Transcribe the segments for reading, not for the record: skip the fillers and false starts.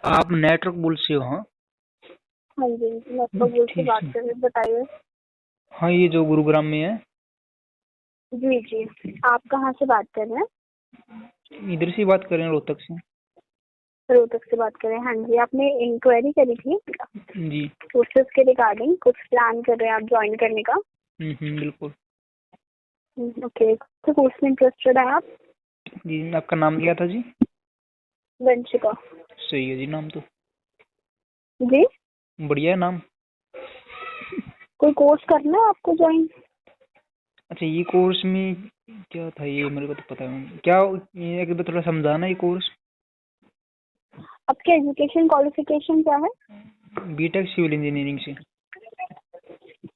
आप नेटवर्क बोल से हो? हाँ हाँ जी, मैं आपका बोल से ठीक बात है। कर रही हूँ, बताइए। हाँ, ये जो गुरुग्राम में है, जी जी, आप कहाँ से बात कर रहे हैं? इधर से ही बात कर रहे हैं, रोहतक से। रोहतक से बात कर रहे हैं। हाँ जी, आपने इंक्वायरी करी थी जी। कोर्सेज के रिगार्डिंग, कुछ प्लान कर रहे हैं आप ज्वाइन करने का? बिल्कुल। ओके, तो कोर्स में इंटरेस्टेड है आप? जी, आपका नाम क्या था जी? वंशिका। सही है जी, नाम तो जी, बढ़िया है नाम। कोई कोर्स करना है आपको ज्वाइन? अच्छा, ये कोर्स में क्या था? ये मेरे को तो पता है क्या, ये एक बार थोड़ा समझाना, ये कोर्स। आपके एजुकेशन क्वालिफिकेशन क्या है? बीटेक सिविल इंजीनियरिंग से।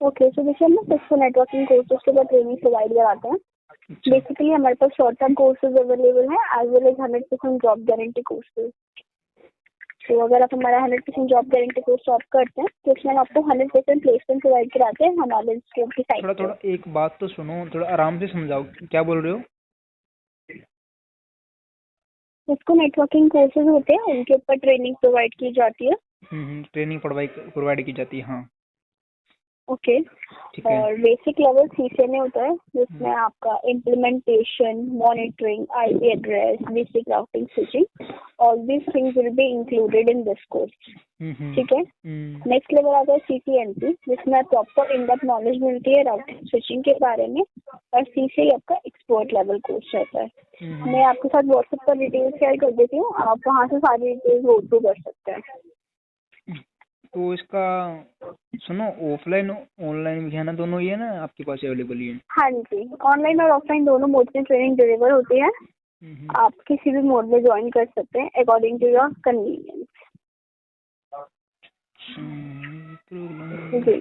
ओके, सो देखिए हम ना सिक्स नेटवर्किंग कोर्सेज के बाद ट्रेनिंग प्रोवाइड कराते हैं। अच्छा। बेसिकली हमारे पास शॉर्ट टर्म कोर्सेज अवेलेबल है as well as 100% job guarantee courses. तो अगर आप हमारा 100% जॉब गारंटी कोर्स ऑफ करते हैं तो इसमें हम आपको 100% प्लेसमेंट प्रोवाइड कराते हैं हमारे इंस्टीट्यूट की साइट थोड़ा पे। थोड़ा एक बात तो सुनो, थोड़ा आराम से समझाओ, क्या बोल रहे हो? जिसको नेटवर्किंग कोर्सेज होते हैं उनके ऊपर ट्रेनिंग प्रोवाइड की जाती है। ट्रेनिंग प्रोवाइड की जाती है, हाँ। ओके, ठीक है। और बेसिक लेवल सीसी में होता है हम्म, जिसमें आपका implementation, monitoring, IP address, basic routing, switching, all these things will be included in this course. Hmm, ठीक है। हम्म, नेक्स्ट लेवल आता है सीसीएनपी, जिसमें प्रॉपर इन डेप्थ नॉलेज मिलती है राउटिंग स्विचिंग के बारे में। और सीसी आपका एक्सपर्ट लेवल कोर्स रहता है। हम्म। मैं आपके साथ व्हाट्सएप पर डिटेल्स शेयर कर देती हूँ, आप वहाँ से सारी डिटेल्स गो थ्रू कर सकते हैं। तो इसका सुनो, ऑफलाइन ऑनलाइन भी है ना, दोनों ही है ना आपके पास अवेलेबल ही है? हाँ जी, ऑनलाइन और ऑफलाइन दोनों मोड में ट्रेनिंग डिलीवर होती है। हम्म, आप किसी भी मोड में ज्वाइन कर सकते हैं अकॉर्डिंग टू योर कन्वीनियंस। जी।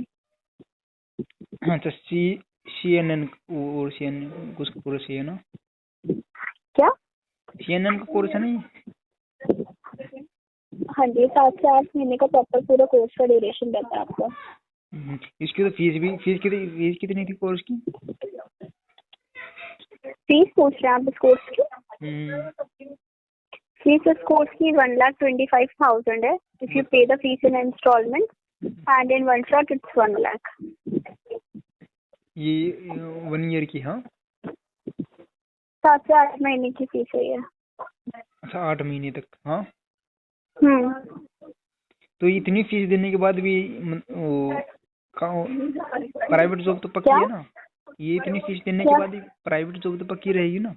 अच्छा, CNN और CNN कुछ कोर्स है ना? क्या? CNN का कोर्स है नहीं? हाँ जी, 7 से 8 महीने का प्रॉपर पूरा कोर्स का ड्यूरेशन रहता है आपका। इसकी तो फीस कितनी थी कोर्स की? फीस पूछ रहे हैं आप इस कोर्स की? हम्म। फीस इस कोर्स की 1,25,000 है। If you pay the fees in instalment and in one shot it's 1 lakh. ये 1 ईयर की? हाँ। 7 से 8 महीने की फीस है ये। अच्छा, 8 महीने तक, हाँ। हम्म। तो इतनी फीस देने के बाद भी प्राइवेट जॉब तो पक्की क्या? है ना? ये इतनी फीस देने के क्या? बाद भी प्राइवेट जॉब तो पक्की रहेगी ना?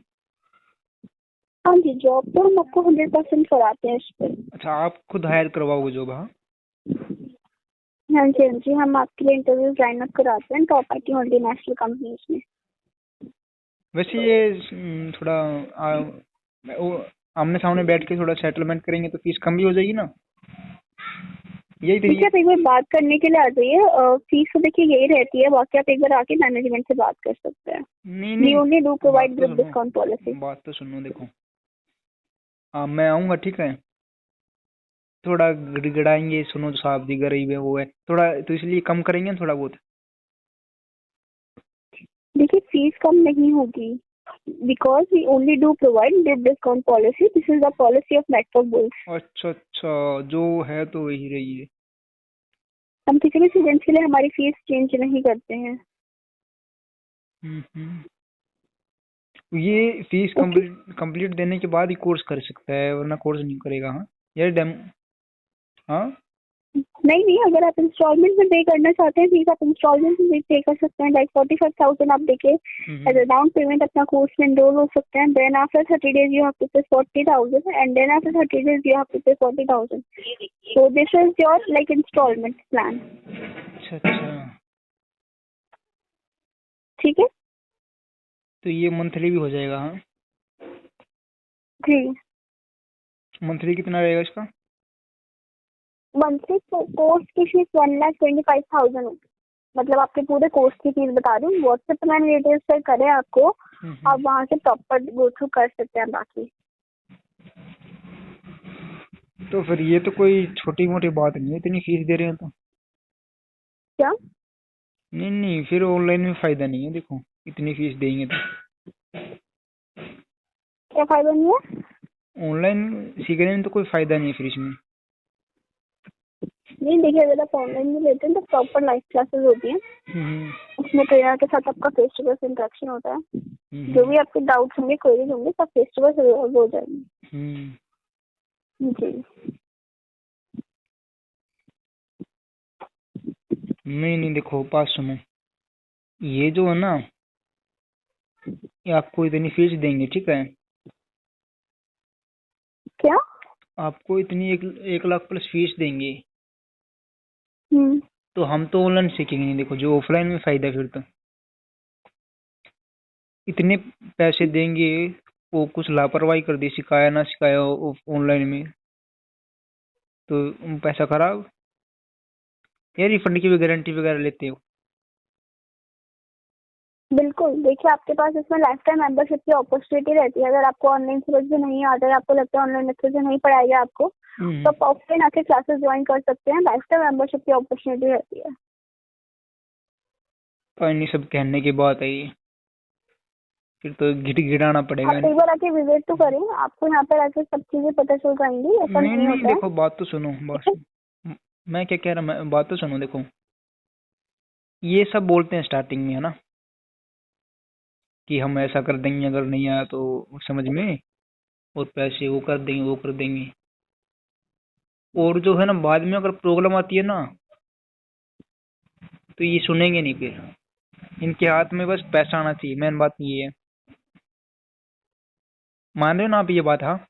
हाँ जी, जॉब तो हम आपको 100% कराते हैं इस पर। अच्छा, आप खुद हायर करवाओगे जॉब? हाँ। हाँ जी, हाँ जी, हम आपके लिए इंटरव्यू लाइन अप कराते हैं टॉप आईटी मल्टीनेशनल कंपनीज में। वैसे ये थोड़ा आमने सामने बैठ के थोड़ा सेटलमेंट करेंगे तो फीस कम भी हो जाएगी ना? यही ठीक है, तरीके। आप एक बार बात करने के लिए आ जाइए। फीस तो देखिए यही रहती है, बाकी आप एक बार आके मैनेजमेंट से बात कर सकते हैं। नहीं वी ओनली डू नहीं, प्रोवाइड ग्रुप डिस्काउंट पॉलिसी। बात तो सुनो, देखो। मैं आऊँगा, ठीक है। थोड़ा गिड़गिड़ाएंगे, सुनो साहब जी गरीब है वो है थोड़ा, तो इसलिए कम करेंगे ना थोड़ा बहुत। देखिए फीस कम नहीं होगी because we only do provide group discount policy. This is the policy of network bulls. अच्छा अच्छा, जो है तो वही रही है। हम किसी भी स्टूडेंट्स के लिए हमारी फीस चेंज नहीं करते हैं। ये फीस ओके। कंप्लीट देने के बाद ही कोर्स कर सकता है, वरना कोर्स नहीं करेगा? हाँ, ये डेम हाँ। नहीं नहीं, अगर आप इंस्टॉलमेंट में पे करना चाहते हैं फीस, आप इंस्टॉलमेंट में भी पे कर सकते हैं। लाइक 45,000 आप देके एज अ डाउन पेमेंट अपना कोर्स में एनरोल हो सकते हैं। Then after 30 days you have to pay 40,000 and then after 30 days you have to pay 40,000। So this is your like instalment plan. अच्छा अच्छा, ठीक है तो ये मंथली भी हो जाएगा? हाँ। जी। मंथली कितना रहेगा इसका? मंथली कोर्स की फीस 1,25,000 होगी। मतलब आपके पूरे कोर्स की फीस बता रही हूँ। व्हाट्सएप पे मैंने डिटेल्स शेयर करें आपको, आप वहाँ से प्रॉपर गो थ्रू कर सकते हैं बाकी। तो फिर ये तो कोई छोटी मोटी बात नहीं है, इतनी फीस दे रहे हैं तो। क्या? नहीं नहीं, फिर ऑनलाइन में फायदा नहीं है, देखो इतनी फीस देंगे तो। क्या फायदा नहीं है? ऑनलाइन सीखने में तो कोई फायदा नहीं है फिर इसमें। नहीं देखिए, अगर आप ऑनलाइन में लेते हैं तो प्रॉपर लाइव क्लासेस होती हैं, हम्म उसमें ट्रेनर के साथ आपका फेस टू फेस इंटरेक्शन होता है। जो भी आपके डाउट्स होंगे, क्वेरीज होंगे, सब फेस टू फेस रिजॉल्व हो जाएंगे। जी। नहीं नहीं, देखो बात सुनो, ये जो है ना, ये आपको इतनी फीस देंगे, ठीक है? क्या? आपको इतनी 1 लाख प्लस फीस देंगे, हम्म। तो हम तो ऑनलाइन सीखेंगे नहीं। देखो जो ऑफलाइन में फायदा है, फिर तो इतने पैसे देंगे, वो कुछ लापरवाही कर दी, सिखाया ना सिखाया ऑनलाइन में, तो पैसा खराब। या रिफंड की भी गारंटी वगैरह लेते हो? बिल्कुल, देखिए आपके पास इसमें लाइफ टाइम मेंबरशिप की अपॉर्चुनिटी रहती है। अगर आपको ऑनलाइन समझ में नहीं आता है, आपको लगता है ऑनलाइन अच्छे से नहीं पढ़ाएगा आपको, तो आप ऑफलाइन आके क्लासेस ज्वाइन कर सकते हैं। लाइफ टाइम मेंबरशिप की अपॉर्चुनिटी रहती है। और नहीं, सब कहने की बात है ये, फिर तो गिड़ाना पड़ेगा। आप एक बार आके विजिट तो करें, आपको यहाँ पर आके सब चीजें पता चल जाएंगी। ऐसा नहीं नहीं नहीं, होता है। देखो बात तो सुनो, मैं क्या कह रहा, मैं बात तो सुनो। देखो ये सब बोलते हैं स्टार्टिंग में, है ना, कि हम ऐसा कर देंगे अगर नहीं आया तो समझ में, और पैसे वो कर देंगे वो कर देंगे, और जो है ना बाद में अगर प्रॉब्लम आती है ना, तो ये सुनेंगे नहीं फिर। इनके हाथ में बस पैसा आना चाहिए, मेन बात ये है। मान रहे हो ना आप ये बात? हाँ,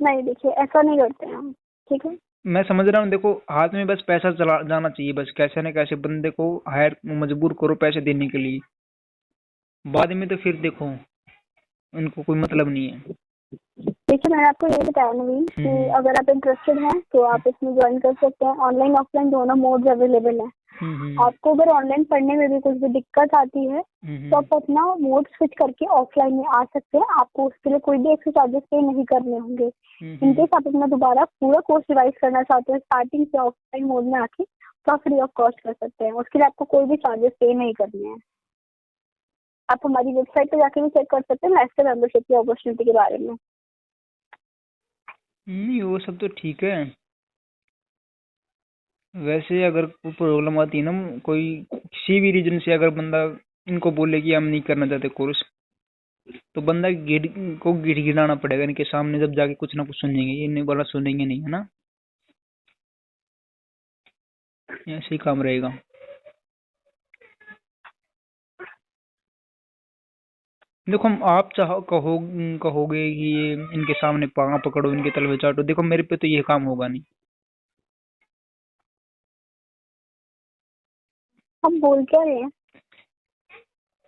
नहीं देखिए, ऐसा नहीं करते हैं हम। ठीक है। मैं समझ रहा हूँ। देखो हाथ में बस पैसा चला जाना चाहिए, बस कैसे न कैसे बंदे को हायर मजबूर करो पैसे देने के लिए। बाद में तो फिर देखो उनको कोई मतलब नहीं है। देखिए, मैंने आपको ये बताया नवीन कि अगर आप इंटरेस्टेड हैं तो आप इसमें ज्वाइन कर सकते हैं। ऑनलाइन ऑफलाइन दोनों मोड्स अवेलेबल हैं। आपको अगर ऑनलाइन पढ़ने में भी कुछ भी दिक्कत आती है तो आप अपना मोड स्विच करके ऑफलाइन में आ सकते हैं। आपको उसके लिए कोई भी एक्स्ट्रा चार्जेस पे नहीं करने होंगे। इनकेस आप अपना दोबारा पूरा कोर्स रिवाइज करना चाहते हैं स्टार्टिंग से ऑफलाइन मोड में आके, तो आप फ्री ऑफ कॉस्ट कर सकते हैं। उसके लिए आपको कोई भी चार्जेस पे नहीं करने हैं। आप हमारी वेबसाइट पे जाके भी चेक कर सकते हैं लाइफ टाइम मेंबरशिप की अपॉर्चुनिटी के बारे में। नहीं वो सब तो ठीक है। वैसे अगर कोई प्रॉब्लम आती है ना, कोई किसी भी रीजन से, अगर बंदा इनको बोले कि हम नहीं करना चाहते कोर्स, तो बंदा गिड़गिड़ाना पड़ेगा इनके सामने, जब जाके कुछ ना कुछ सुनेंगे। ये नहीं बोला सुनेंगे नहीं, है ना, ऐसे ही काम रहेगा। देखो हम आप कहोगे कि ये इनके सामने पाँव पकड़ो, इनके तलवे चाटो, देखो मेरे पे तो ये काम होगा नहीं। हम बोल क्या रहे हैं?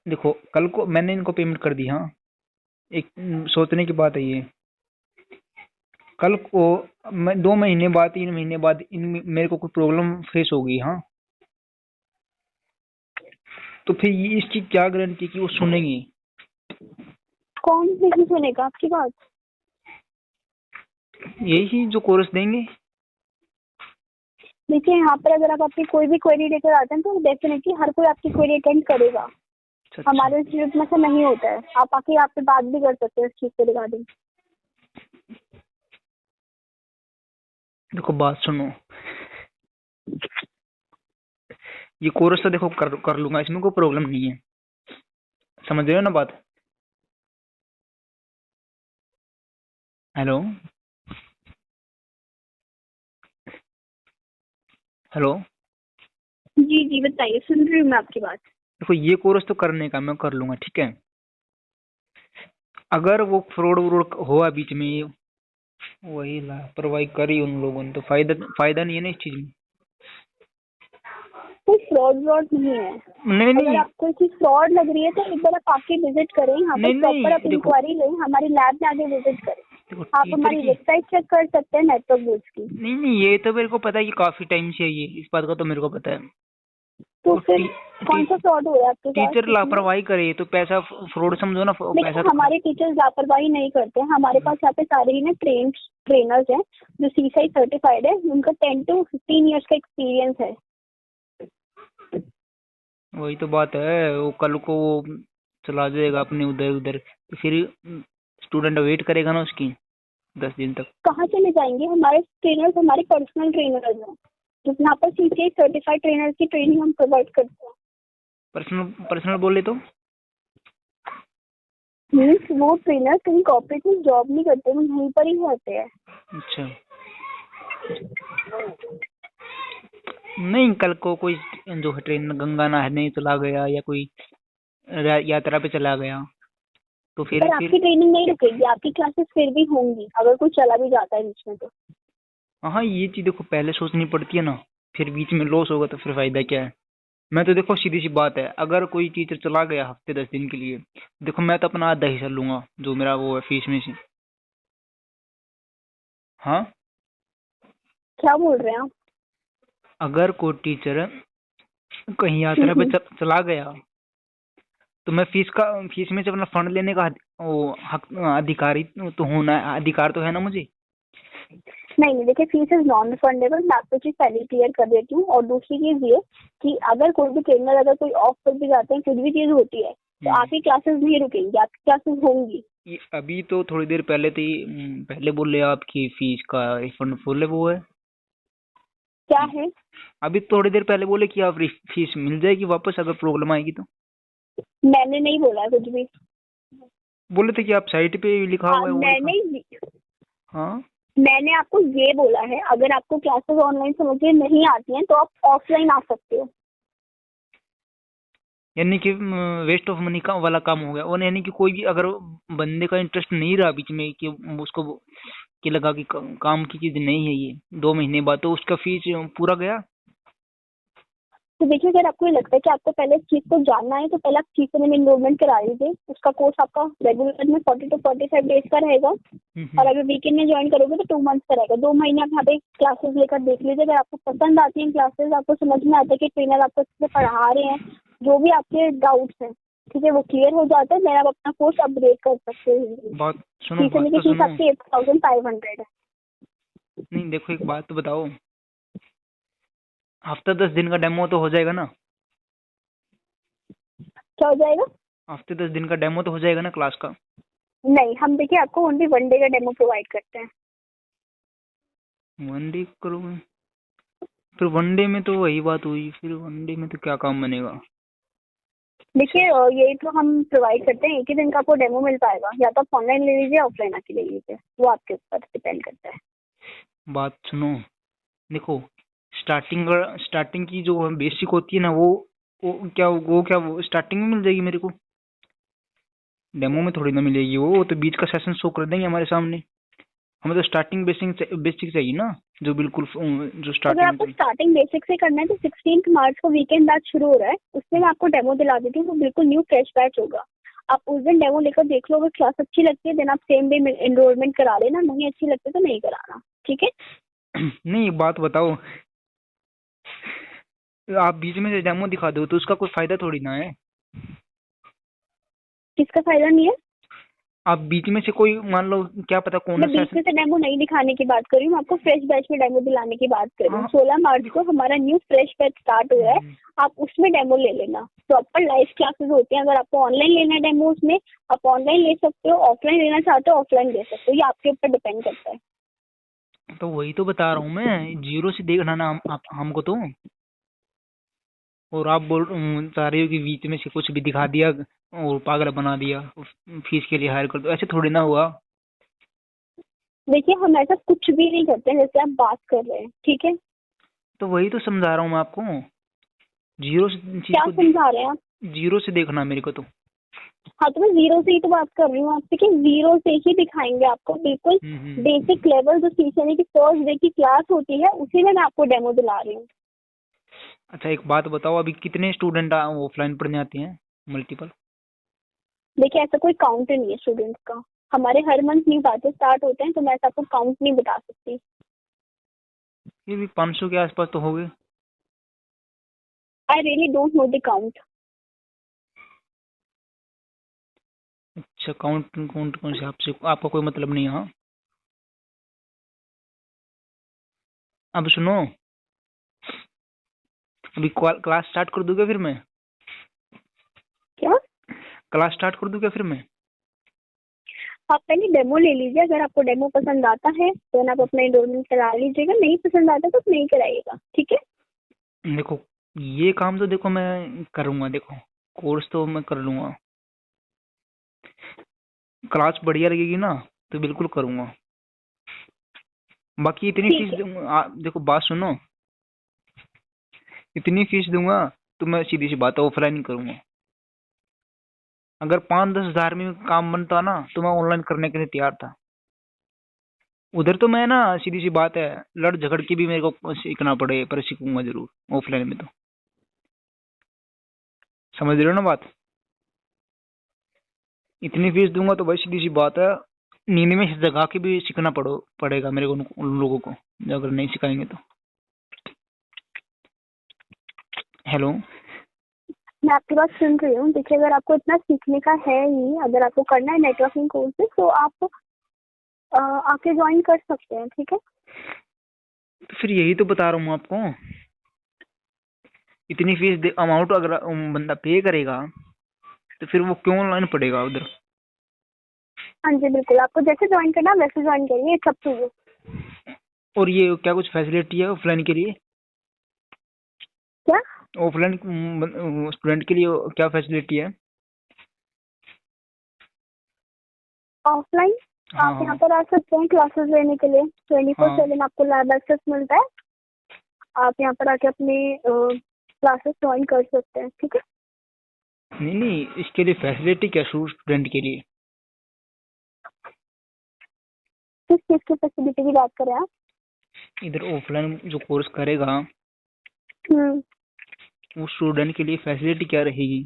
देखो कल को मैंने इनको पेमेंट कर दी, हाँ, एक सोचने की बात है ये। कल को मैं 2 महीने बाद 3 महीने बाद इन मेरे को कोई प्रॉब्लम फेस होगी, हाँ, तो फिर ये इसकी क्या गारंटी कि वो सुनेंगे? कौन नहीं सुनेगा आपकी बात? यही जो कोर्स देंगे। देखिए, यहाँ पर अगर आप अपनी कोई भी क्वेरी लेकर आते हैं तो डेफिनेटली हर कोई आपकी क्वेरी अटेंड करेगा। अच्छा, हमारे इंस्टीट्यूट में से नहीं होता है। आप आके यहाँ पे बात भी कर सकते हैं इस चीज के रिगार्डिंग। देखो बात सुनो, ये कोर्स तो देखो कर लूंगा, इसमें कोई प्रॉब्लम नहीं है, समझ रहे हो ना बात? Hello hello. जी जी, बताइए, सुन रही हूँ मैं आपकी बात। देखो ये कोर्स तो करने का मैं कर लूंगा, ठीक है? अगर वो फ्रॉड व्रॉड हुआ बीच में, वही लापरवाही करी उन लोगों ने, तो फायदा नहीं है ना इस चीज में। कोई फ्रॉड व्रॉड नहीं है। नहीं अगर नहीं आपको कोई चीज फ्रॉड लग रही है तो एक बार आप आके विजिट करें, यहाँ पर नहीं प्रॉपर आप नहीं, देखो इंक्वायरी लें, हमारी लैब में आके विजिट करें। देखो आप टीचर हमारी की, वेबसाइट चेक कर सकते हैं नेटवर्क बोर्ड की। नहीं नहीं, ये तो मेरे को पता है कि काफी टाइम से है ये, इस बात का तो मेरे को पता है। तो तो फिर कौन सा फ्रॉड हो रहा है आपके साथ टीचर इसमें? लापरवाही करे तो पैसा फ्रॉड समझो ना, देखिए, पैसा तो हमारे टीचर्स लापरवाही नहीं करते हैं। हमारे पास यहाँ पे सारे ही ना ट्रेनर्स हैं जो सीसाई सर्टिफाइड है। उनका 10 to 15 ईयर्स का एक्सपीरियंस है। वही तो बात है, वो कल को वो चला जाएगा अपने उधर उधर, तो फिर स्टूडेंट वेट करेगा ना उसकी। 10 दिन तक? कहाँ चले जाएंगे? हमारे ट्रेनर्स हमारे पर्सनल ट्रेनर्स हैं, जितना पर सीखे सर्टिफाइड ट्रेनर की ट्रेनिंग हम प्रोवाइड करते हैं। पर्सनल पर्सनल बोले तो? मीन्स वो ट्रेनर कहीं कॉर्पोरेट में जॉब नहीं करते, वो यहीं पर ही रहते हैं। अच्छा, नहीं कल को कोई जो है ट्रेनर गंगा नहाने चला गया या कोई यात्रा पे चला गया तो पर फिर आपकी ट्रेनिंग नहीं रुकेगी, आपकी क्लासेस फिर भी होंगी अगर कोई चला भी जाता है बीच में तो। हाँ ये चीज देखो पहले सोचनी पड़ती है ना, फिर बीच में लॉस होगा तो फिर फायदा क्या है। मैं तो देखो सीधी सी बात है, अगर कोई टीचर चला गया हफ्ते 10 दिन के लिए, देखो मैं तो अपना आधा हिस्सा लूंगा जो मेरा वो है फीस में से। हाँ, क्या बोल रहे हैं आप? अगर कोई टीचर कहीं यात्रा पे चला गया तो मैं फीस में से अपना फंड लेने का वो हक अधिकारी तो होना अधिकार तो है ना मुझे। नहीं नहीं, देखिए फीस इज नॉन रिफंडेबल, मैं आपको चीज पहले क्लियर कर देती हूँ। और दूसरी चीज ये कि अगर कोई भी ट्रेनर अगर कोई ऑफ पर भी जाते हैं, कुछ भी चीज होती है तो आपकी क्लासेस नहीं रुकेंगी, आपकी क्लासेस होंगी। ये अभी तो थोड़ी देर पहले तो पहले बोले आपकी फीस का रिफंड फुल है वो है। क्या है? अभी थोड़ी देर पहले बोले कि आप फीस मिल जाएगी वापस अगर प्रॉब्लम आएगी तो। मैंने नहीं बोला कुछ भी। बोले थे कि आप साइट पे लिखा हुआ है वो लिखा। मैंने हाँ, मैंने आपको ये बोला है, अगर आपको क्लासेस ऑनलाइन समझ में नहीं आती हैं तो आप ऑफलाइन आ सकते हो। यानी कि वेस्ट ऑफ मनी का वाला काम हो गया। और यानी कि कोई भी अगर बंदे का इंटरेस्ट नहीं रहा बीच में कि उसको कि लगा कि काम की चीज नहीं है ये 2 महीने बाद, तो उसका फीस पूरा गया। तो देखिए, अगर आपको ये लगता है कि आपको पहले इस चीज को जानना है तो पहले आप चीज में इनरोलमेंट करा लीजिए। उसका कोर्स आपका रेगुलर में 40 to 45 डेज का रहेगा, और अगर वीकेंड में ज्वाइन करोगे तो 2 मंथ का रहेगा। 2 महीने आप यहाँ पे क्लासेस लेकर देख लीजिए। अगर आपको पसंद आती हैं क्लासेस, आपको समझ में आता है कि ट्रेनर आपको अच्छे से पढ़ा रहे हैं, जो भी आपके डाउट्स हैं ठीक है वो क्लियर हो जाता है, देन आप अपना कोर्स अपग्रेड कर सकते हैं। बात सुनो, फीस की फीस आपकी 8500 है। नहीं देखो एक बात तो बताओ, हफ्ता 10 दिन का डेमो तो हो जाएगा ना? क्या हो जाएगा? हफ्ते 10 दिन का डेमो तो हो जाएगा ना क्लास का? नहीं, हम देखिए आपको ओनली 1 डे का डेमो प्रोवाइड करते हैं। 1 डे करोगे? फिर 1 डे में तो वही बात हुई, फिर 1 डे में तो क्या काम बनेगा? देखिए यही तो हम प्रोवाइड करते हैं, एक ही दिन का आपको डेमो मिल पाएगा, या तो आप ऑनलाइन ले लीजिए ऑफलाइन आके ले लीजिए, वो आपके ऊपर डिपेंड करता है। बात सुनो, देखो स्टार्टिंग की जो बेसिक होती है ना वो स्टार्टिंग में मिल जाएगी मेरे को, डेमो में थोड़ी ना मिलेगी। वो तो बीच का सेशन शो कर देंगे हमारे सामने। हमें तो स्टार्टिंग बेसिक चाहिए ना, जो बिल्कुल जो तो अगर आपको स्टार्टिंग। स्टार्टिंग बेसिक से करना है तो 16 मार्च को वीकेंड बैच शुरू हो रहा है, उसमें मैं आपको डेमो दिला देती हूँ। वो बिल्कुल न्यू फ्रेश बैच होगा, आप उस दिन डेमो लेकर देख लो। अगर क्लास अच्छी लगती है देन आप सेम डे में एनरोलमेंट करा लेना, नहीं अच्छी लगती तो नहीं कराना, ठीक है? नहीं एक बात बताओ, आप बीच में से डेमो दिखा दो तो उसका कोई फायदा थोड़ी ना है। किसका फायदा नहीं है? आप बीच में से कोई मान लो, क्या पता कौन मैं सा बीच सेशन। में से डेमो नहीं दिखाने की बात कर रही हूँ, आपको फ्रेश बैच में डेमो दिलाने की बात कर रही हूँ। हाँ 16 मार्च को हमारा न्यू फ्रेश बैच स्टार्ट हो रहा है, आप उसमें डेमो ले लेना। प्रॉपर लाइव क्लासेस होती हैं, अगर आपको ऑनलाइन लेना है डेमो उसमें आप ऑनलाइन ले सकते हो, ऑफलाइन लेना चाहते हो ऑफलाइन ले सकते हो, ये आपके ऊपर डिपेंड करता है। तो वही तो बता रहा हूँ मैं, जीरो से देखना ना हमको तो। और आप चाह रही हो कि बीच में से कुछ भी दिखा दिया और पागल बना दिया, फीस के लिए हायर कर दो, ऐसे थोड़ी ना हुआ। देखिए हम ऐसा कुछ भी नहीं करते हैं जैसे आप बात कर रहे हैं, ठीक है? तो वही तो समझा रहा हूँ मैं आपको, जीरो से चीज क्या को समझा रहे हैं आप? जीरो से देखना मेरे को तो। हाँ तो मैं जीरो से ही तो बात कर रही हूँ आपसे कि जीरो से ही दिखाएंगे आपको, बिल्कुल बेसिक लेवल जो सीखने की फर्स्ट डे की क्लास होती है उसी में मैं आपको डेमो दिला रही हूँ। अच्छा एक बात बताओ, अभी कितने स्टूडेंट ऑफलाइन पढ़ने आते हैं? मल्टीपल? देखिए ऐसा कोई काउंट नहीं है स्टूडेंट्स का, हमारे हर मंथ न्यू बैचेस स्टार्ट होते हैं, तो मैं ऐसा आपको काउंट नहीं बता सकती। ये भी 500 के आसपास तो हो गए। I really don't know the count. अच्छा, काउंट काउंट कौन से आपसे आपका कोई मतलब नहीं है? हाँ, अब सुनो, अभी क्लास स्टार्ट कर दूंगा फिर मैं। क्या? क्लास स्टार्ट कर दूं क्या फिर मैं? आप पहले डेमो ले लीजिए, अगर आपको डेमो पसंद आता है तो आप अपना एनरोलमेंट करा लीजिएगा, नहीं पसंद आता तो नहीं कराइएगा, ठीक है। देखो ये काम तो देखो मैं करूंगा, देखो कोर्स तो मैं कर लूंगा, क्लास बढ़िया लगेगी ना तो बिल्कुल करूंगा। बाकी इतनी ठीक फीस है। दूंगा, देखो बात सुनो, इतनी फीस दूंगा तो मैं सीधी सी बात है ऑफलाइन ही करूंगा। अगर 5-10 हज़ार में काम बनता ना तो मैं ऑनलाइन करने के लिए तैयार था। उधर तो मैं ना सीधी सी बात है लड़ झगड़ के भी मेरे को सीखना पड़े, पर सीखूंगा जरूर ऑफलाइन में तो। समझ रहे हो ना बात? इतनी फीस दूंगा तो भाई सीधी सी बात है नींद में जगा के भी सीखना पड़ेगा मेरे को उन लोगों को, अगर नहीं सिखाएंगे तो। हेलो। मैं आपकी बात सुन रही हूँ। देखिए, अगर आपको इतना सीखने का है ही, अगर आपको करना है नेटवर्किंग कोर्सेज, तो आप आके ज्वाइन कर सकते हैं, ठीक है। तो फिर यही तो बता रहा हूँ आपको, इतनी फीस अमाउंट अगर बंदा पे करेगा तो फिर वो क्यों ऑनलाइन पड़ेगा उधर। हाँ जी बिल्कुल, आपको जैसे ज्वाइन करना है वैसे ज्वाइन करिए, इट्स अप टू यू। और ये क्या कुछ फैसिलिटी है ऑफलाइन के लिए? क्या? ऑफलाइन स्टूडेंट के लिए क्या फैसिलिटी है? ऑफलाइन हाँ आप यहाँ हाँ पर आ सकते हैं क्लासेस लेने के लिए, 24/7 हाँ। आपको लैब एक्सेस मिलता है। आप यहाँ पर आके अपनी क्लासेस ज्वाइन कर सकते हैं, ठीक है। नहीं नहीं, इसके लिए फैसिलिटी क्या स्टूडेंट के लिए? किस चीज़ की फैसिलिटी की बात करें आप? इधर ऑफलाइन जो कोर्स करेगा हम्म। वो स्टूडेंट के लिए फैसिलिटी क्या रहेगी?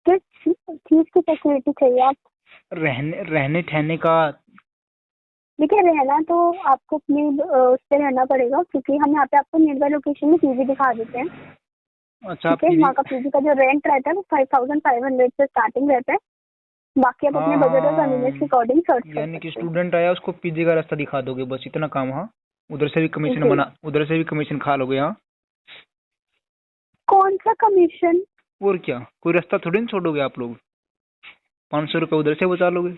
किस चीज़ की फैसिलिटी चाहिए आप? रहने रहने ठहरने का? देखिए, रहना तो आपको अपनी उस पर रहना पड़ेगा, क्योंकि हम यहाँ पे आपको नियर बाय लोकेशन में पीजी दिखा देते हैं, अच्छा ठीक है। पीजी। वहाँ का पीजी का जो रेंट रहता है वो 5,500 से स्टार्टिंग रहता है। बाकी आप अपने बजट और कन्वीनियंस के हाँ, अकॉर्डिंग सर्च कर यानी कि सकते हैं। स्टूडेंट आया उसको पीजी का रास्ता दिखा दोगे, बस इतना काम। हाँ, जी। उधर से भी कमीशन खा लोगे। हाँ, कौन सा कमीशन? और क्या, कोई रास्ता थोड़ी ना छोड़ोगे आप लोग, 500 रुपये उधर से बचा लोगे।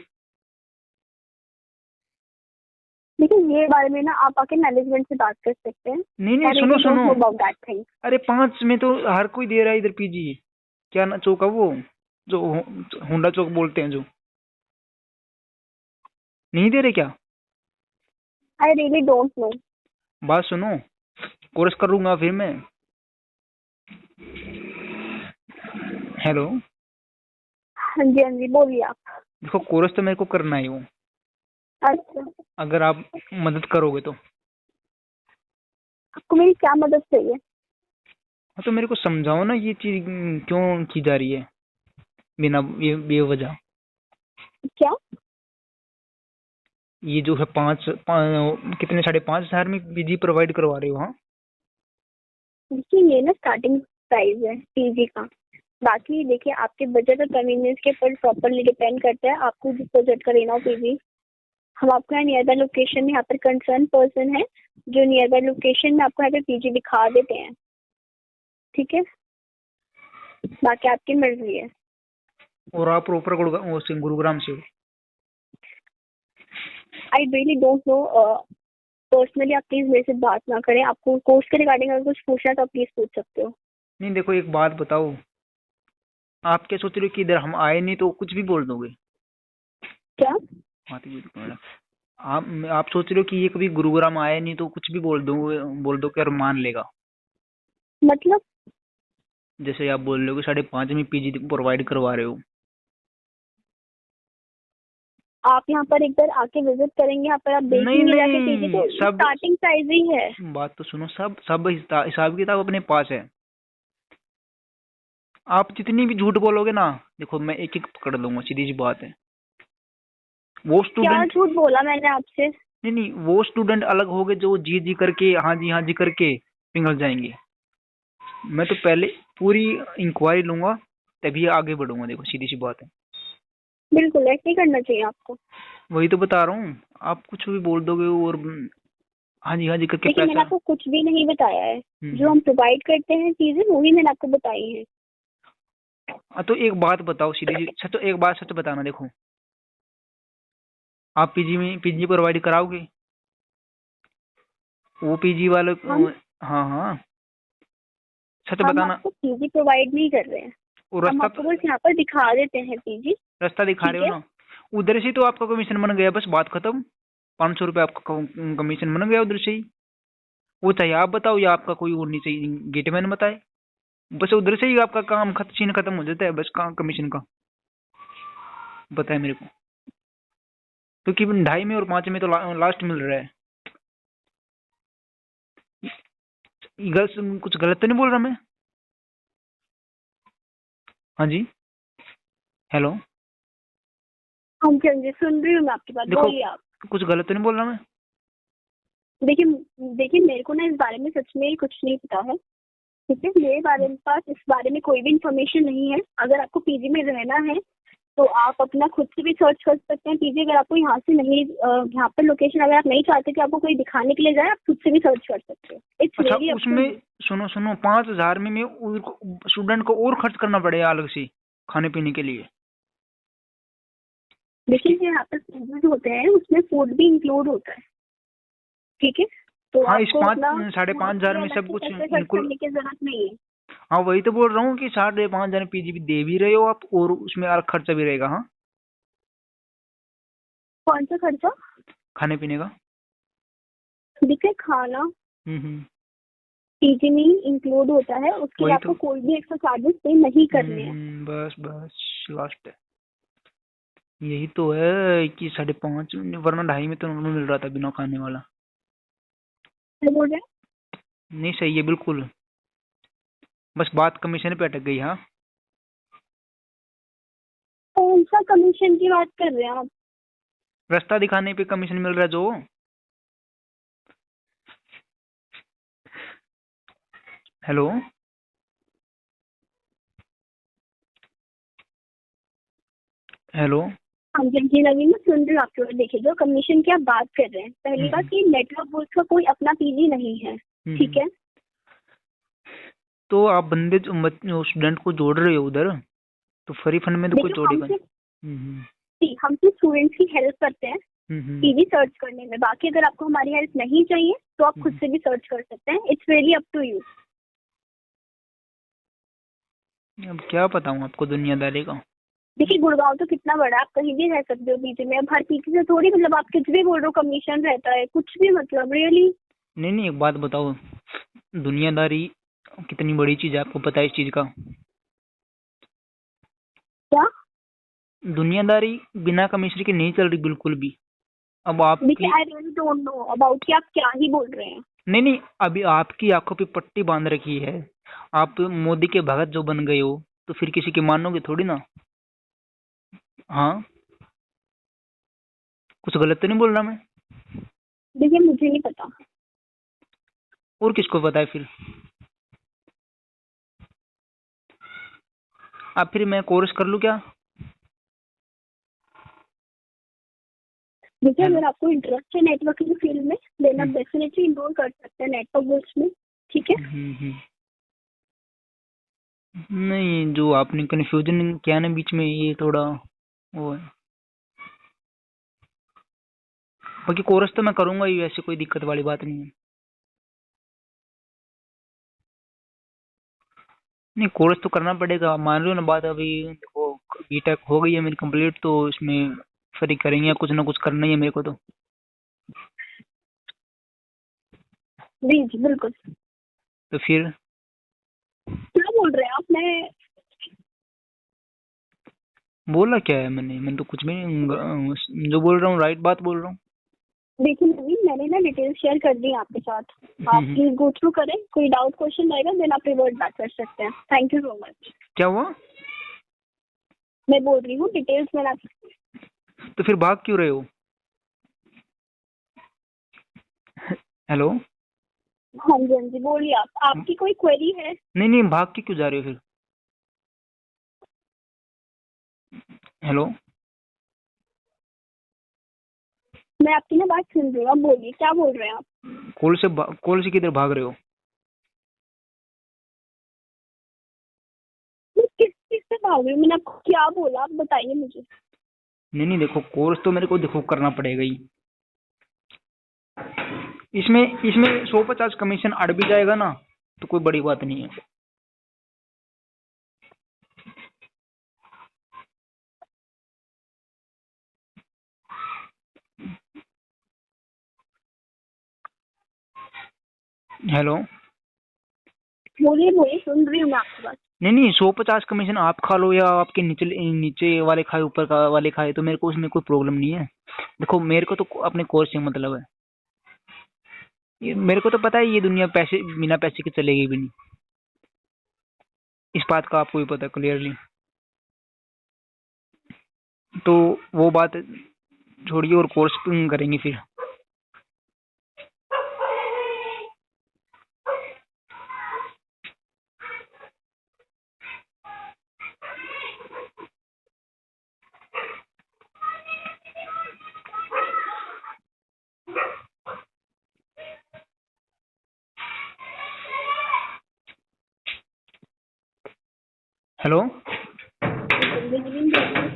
देखिए, ये बारे में ना आप आके मैनेजमेंट से बात कर सकते हैं। नहीं नहीं, आई सुनो रियली डोंट सुनो, नो अबाउट दैट थिंग। अरे 5 में तो हर कोई दे रहा है इधर पीजी। क्या ना चौक है वो, जो होंडा चौक बोलते हैं, जो नहीं दे रहे क्या? I really don't know. बात सुनो, कोर्स करूंगा फिर मैं। हेलो। हाँ जी हाँ जी, बोलिए आप। देखो कोर्स तो मेरे को करना ही हो, अच्छा, अगर आप मदद करोगे तो। आपको मेरी क्या मदद चाहिए? हाँ तो मेरे को समझाओ ना ये चीज क्यों की जा रही है बिना ये बेवजह। क्या? ये जो है कितने 5,500 में पीजी प्रोवाइड करवा रहे हो? हाँ। देखिए, ये ना स्टार्टिंग प्राइस है पीजी का। बाकी देखिए, आपके बजट और कन्वीनियंस के ऊपर प्रॉपरली डिपेंड करता है, आपको जिस बजट का लेना हो पीजी। हम आपको यहाँ नियर बाय लोकेशन में, यहाँ पर कंसर्न पर्सन है जो नियर बाय लोकेशन में आपको यहाँ पे पीजी दिखा देते हैं, ठीक है। बाकी आपकी मर्जी है। और आप प्रॉपर गुरुग्राम से हो? I really don't know. Personally आप प्लीज मेरे से बात ना करें। आपको कोर्स के रिगार्डिंग अगर कुछ पूछना है तो आप प्लीज पूछ सकते हो। नहीं देखो एक बात बताओ, आप क्या सोच रहे हो कि इधर हम आए नहीं तो कुछ भी बोल दोगे? क्या? हाँ तो ये तो कहना। आप सोच रहे हो कि ये कभी गुरुग्राम आया नहीं तो कुछ भी बोल दो कि यार मान लेगा? मतलब? जैसे आप बोल रहे हो कि 5.5 में पीजी प्रोवाइड करवा रहे हो। आप यहाँ पर एक बार आके विजिट करेंगे, यहाँ पर आप नहीं देखेंगे जाके पीजी, नहीं, तो सब स्टार्टिंग प्राइस ही है। बात तो सुनो, सब हिसाब किताब अपने पास है। आप जितनी भी झूठ बोलोगे ना, देखो मैं एक एक पकड़ लूंगा, सीधी सी बात है। वो क्या स्टूडेंट, झूठ बोला मैंने आपसे? नहीं नहीं, वो स्टूडेंट अलग हो गए जो जी जी करके हाँ जी करके पिघल जाएंगे। मैं तो पहले पूरी इंक्वायरी लूंगा तभी आगे बढ़ूंगा, देखो सीधी सी बात है। बिल्कुल ऐसे ही करना चाहिए आपको। वही तो बता रहा हूँ, आप कुछ भी बोल दोगे और हाँ जी करके देखिए, मैंने पैसा। आपको कुछ भी नहीं बताया है। जो हम्म। हम प्रोवाइड करते हैं चीजें वही मैंने आपको बताई है। हाँ तो एक बात बताओ सीधी सी, सच तो एक बात सच बताना, देखो आप पीजी प्रोवाइड कराओगे? वो पीजी वाले हम हाँ हाँ, सच हम बताना। आपको पीजी प्रोवाइड नहीं कर रहे हैं। वो हम रास्ता आपको बस यहाँ पर दिखा देते हैं पीजी। रास्ता दिखा रहे ठीक हो है। ना, उधर से तो आपका कमीशन बन गया, बस बात खत्म। 500 रुपये आपका कमीशन बन गया उधर से ही। वो चाहे आप बताओ या आपका कोई और नहीं चाहिए गेटमैन बताए, बस उधर से ही आपका काम सीन खत्म हो जाता है, बस काम कमीशन का। बताए मेरे को, क्योंकि 2.5 में और 5 में तो लास्ट मिल रहा है। कुछ गलत तो नहीं बोल रहा मैं? हाँ जी, हेलो। हाँ जी, हाँ जी, सुन रही हूँ मैं आपकी बात, देखो, बोलिए आप। कुछ गलत तो नहीं बोल रहा मैं? देखिए देखिए, मेरे को ना इस बारे में सच में कुछ नहीं पता है। ठीक है, मेरे बारे में पास इस बारे में कोई भी इंफॉर्मेशन नहीं है। अगर आपको पीजी में रहना है तो आप अपना खुद से भी सर्च कर सकते हैं पीजी। अगर आपको यहाँ से नहीं, यहाँ पर लोकेशन अगर आप नहीं चाहते कि आपको कोई दिखाने के लिए जाए, आप खुद से भी सर्च कर सकते हैं। इट्स अच्छा, रियली अप टू उसमें यू। सुनो सुनो, 5,000 में मैं स्टूडेंट को और खर्च करना पड़ेगा अलग से खाने पीने के लिए? देखिए, इसकी जो यहाँ पर पीजीज होते हैं उसमें फूड भी इंक्लूड होता है। ठीक है, तो हाँ, इस आपको अपना 5,500 फूड में अलग सब से कुछ पैसे खर्च इंक्लूड। करने की जरूरत नहीं है। हाँ, वही तो बोल रहा हूँ कि 5,500 पीजी भी दे भी रहे हो आप, और उसमें अलग खर्चा भी रहेगा। हाँ, कौन सा खर्चा? खाने पीने का। देखिए, खाना हम्म। पीजी में ही इंक्लूड होता है, उसके लिए वही आपको तो। कोई भी एक्स्ट्रा चार्जेस पे नहीं करने हैं। बस बस, लास्ट है। यही तो है कि 5.5, वरना 2.5 में तो नॉर्मल मिल रहा था बिना खाने वाला। क्या बोल रहे हैं? नहीं, सही है बिल्कुल। बस बात कमीशन पे अटक गई। हाँ, कौन सा कमीशन की बात कर रहे हैं आप? रास्ता दिखाने पे कमीशन मिल रहा है जो। हेलो। हेलो। हाँ जी, हाँ जी, नवीन, मैं सुन रही हूँ आपकी बात। देखिए, जो कमीशन की आप बात कर रहे हैं, पहली बात हम्म कि नेटवर्क बुल्स का कोई अपना पीजी नहीं है। ठीक हम्म। है। तो आप बंदे जो स्टूडेंट को जोड़ रहे हो उधर, तो फ्री फंड में तो कोई देखिए, जोड़ेगा नहीं। हम्म हम सिर्फ स्टूडेंट्स की हेल्प करते हैं हम्म पीजी सर्च करने में। बाकी अगर आपको हमारी हेल्प नहीं चाहिए तो आप खुद हम्म। से भी सर्च कर सकते हैं। It's really up to you. अब क्या बताऊं आपको दुनियादारी का। देखिए, गुड़गांव तो कितना बड़ा है, आप कहीं भी रह सकते हो पीजी में। अब हर पीजी से थोड़ी, मतलब आप कुछ भी बोल रहे हो कमीशन रहता है, कुछ भी, मतलब रियली। नहीं नहीं, एक बात बताओ, दुनियादारी कितनी बड़ी चीज है, आपको पता है इस चीज का? क्या? दुनियादारी बिना कमीशन के नहीं चल रही बिल्कुल भी। अब देखिए, आपकी, I really don't know about कि आप क्या ही बोल रहे हैं। नहीं नहीं, अभी आपकी आंखों पे पट्टी बांध रखी है। आप मोदी के भगत जो बन गए हो, तो फिर किसी की मानोगे थोड़ी ना। हाँ, कुछ गलत तो नहीं बोल रहा मैं? देखिए, मुझे नहीं पता। और किसको पता है फिर? अब फिर मैं कोर्स कर लूँ क्या? देखिए, हेलो। अगर आपको इंटरेस्ट है नेटवर्किंग फील्ड में, देन आप हम्म डेफिनेटली इनरोल कर सकते हैं नेटवर्क बुल्स में। ठीक है। हम्म। नहीं, जो आपने कन्फ्यूजन किया ना बीच में, ये थोड़ा वो है। बाकी कोर्स तो मैं करूंगा ही, वैसे कोई दिक्कत वाली बात नहीं है। नहीं, कोर्स तो करना पड़ेगा, मान रहे हो ना बात। अभी देखो, बीटेक हो गई है मेरी कंप्लीट, तो इसमें फ्री करेंगे, कुछ ना कुछ करना ही है मेरे को तो। जी जी, बिल्कुल। तो फिर क्या बोल रहे हैं आप? मैं बोला क्या है मैंने तो कुछ भी नहीं, जो बोल रहा हूँ राइट बात बोल रहा हूँ। देखिए नवीन, मैंने ना डिटेल्स शेयर कर दी आपके साथ। आप हम्म। प्लीज गो थ्रू करें। कोई डाउट क्वेश्चन रहेगा देन आप रिवर्ट बैक कर सकते हैं। Thank you so much. क्या हुआ? मैं बोल रही हूँ डिटेल्स मैंने तो फिर भाग क्यों रहे हो? हेलो। हाँ जी, हाँ जी, बोलिए आप। आपकी कोई क्वेरी है? नहीं नहीं, भाग के क्यों जा रहे हो फिर? हेलो। मैं आपकी ना बात सुन रही हूँ। आप बोलिए, क्या बोल रहे हैं आप? कॉल से किधर भाग रहे हो? मैं किस चीज से भाग रही हूँ? मैंने आपको क्या बोला, आप बताइए मुझे। नहीं नहीं, देखो कोर्स तो मेरे को देखो करना पड़ेगा ही। इसमें इसमें 150 कमीशन अड़ भी जाएगा ना तो कोई बड़ी बात नहीं है। हेलो। बोलिए बोलिए, सुन रही हूँ मैं आपकी बात। नहीं नहीं, 150 कमीशन आप खा लो या आपके नीचे नीचे वाले खाए ऊपर का वाले खाए तो मेरे को उसमें कोई प्रॉब्लम नहीं है। देखो मेरे को तो अपने कोर्स से मतलब है। ये मेरे को तो पता है ये दुनिया पैसे बिना पैसे के चलेगी भी नहीं। इस बात का आपको भी पता है क्लियरली। तो वो बात छोड़िए और कोर्स करेंगे फिर। हेलो। सुन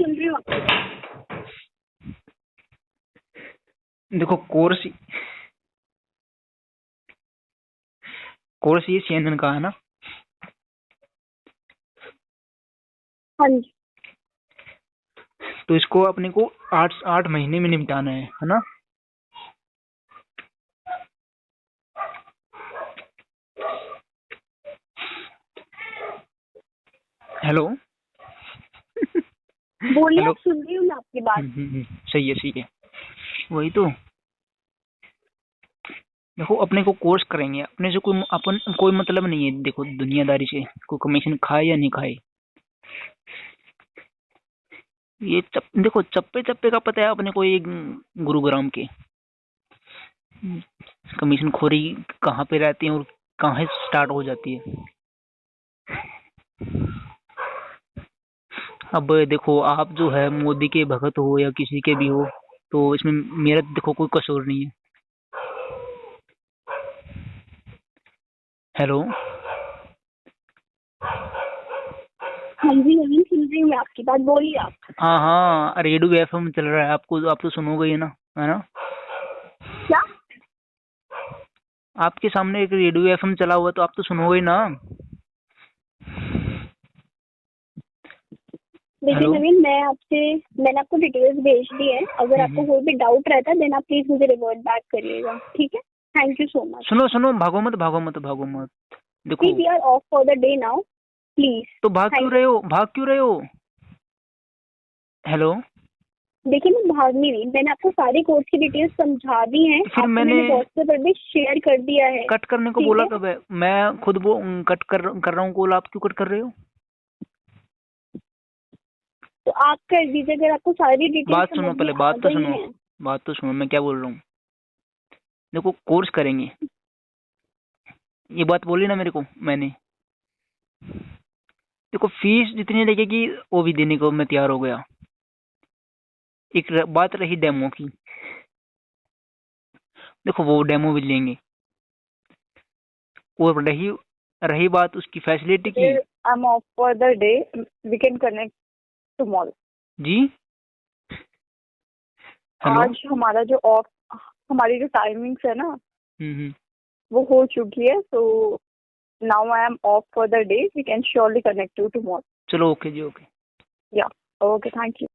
रही हूँ आपकी बात। देखो कोर्स कोर्स ये CNN का है ना। हाँ जी। तो इसको अपने को 8 महीने में निपटाना है ना। हेलो। बोलिए, हेलो। आप सुन रही हूँ मैं आपकी बात। सही है सही है। वही तो देखो अपने को कोर्स करेंगे, अपने से कोई मतलब नहीं है देखो दुनियादारी से, कोई कमीशन खाए या नहीं खाए। ये देखो चप्पे चप्पे का पता है अपने को, ये गुरुग्राम के कमीशन खोरी कहाँ पे रहती है और कहाँ स्टार्ट हो जाती है। अब देखो आप जो है मोदी के भगत हो या किसी के भी हो तो इसमें मेरा देखो कोई कसूर नहीं है। हेलो। हाँ जी नवीन, सुन रही हूँ मैं आपकी बात, बोलिए आप। हाँ हाँ, रेडियो FM चल रहा है, आपको आप तो सुनोगे ही ना, है ना। क्या? आपके सामने एक रेडियो FM चला हुआ तो आप तो सुनोगे ही ना। देखिए नवीन, मैंने आपको डिटेल्स भेज दी है। अगर आपको कोई भी डाउट रहता है देन आप प्लीज मुझे रिवर्ट बैक करिएगा, ठीक है। Thank you so much. सुनो सुनो, भागो मत भागो मत भागो मत। देखो we are off for the day now, please. तो भाग क्यों रहे हो, भाग क्यों रहे हो। हेलो। देखिए मैं भाग नहीं रही, मैंने आपको सारी कोर्स की डिटेल्स समझा दी हैं। फिर आपको मैंने व्हाट्सएप पर भी शेयर कर दिया है। कट करने को बोला कब है, मैं खुद वो कट कर रहा हूँ कॉल, आप क्यों कट कर रहे हो। तो आप कर दीजिए अगर आपको सारी डिटेल्स। बात सुनो पहले, बात तो सुनो मैं क्या बोल रहा हूँ। देखो कोर्स करेंगे, ये बात बोली ना मेरे को मैंने। देखो फीस जितनी लगेगी वो भी देने को मैं तैयार हो गया। एक बात रही डेमो की, देखो वो डेमो भी लेंगे। और रही बात उसकी फैसिलिटी की। I am off for the day, we can connect tomorrow. जी। हेलो। आज हमारा जो ऑफ, हमारी जो टाइमिंग्स है ना वो हो चुकी है। So now I am off for the day, we can surely connect you tomorrow. चलो ओके जी, ओके। या ओके, थैंक यू।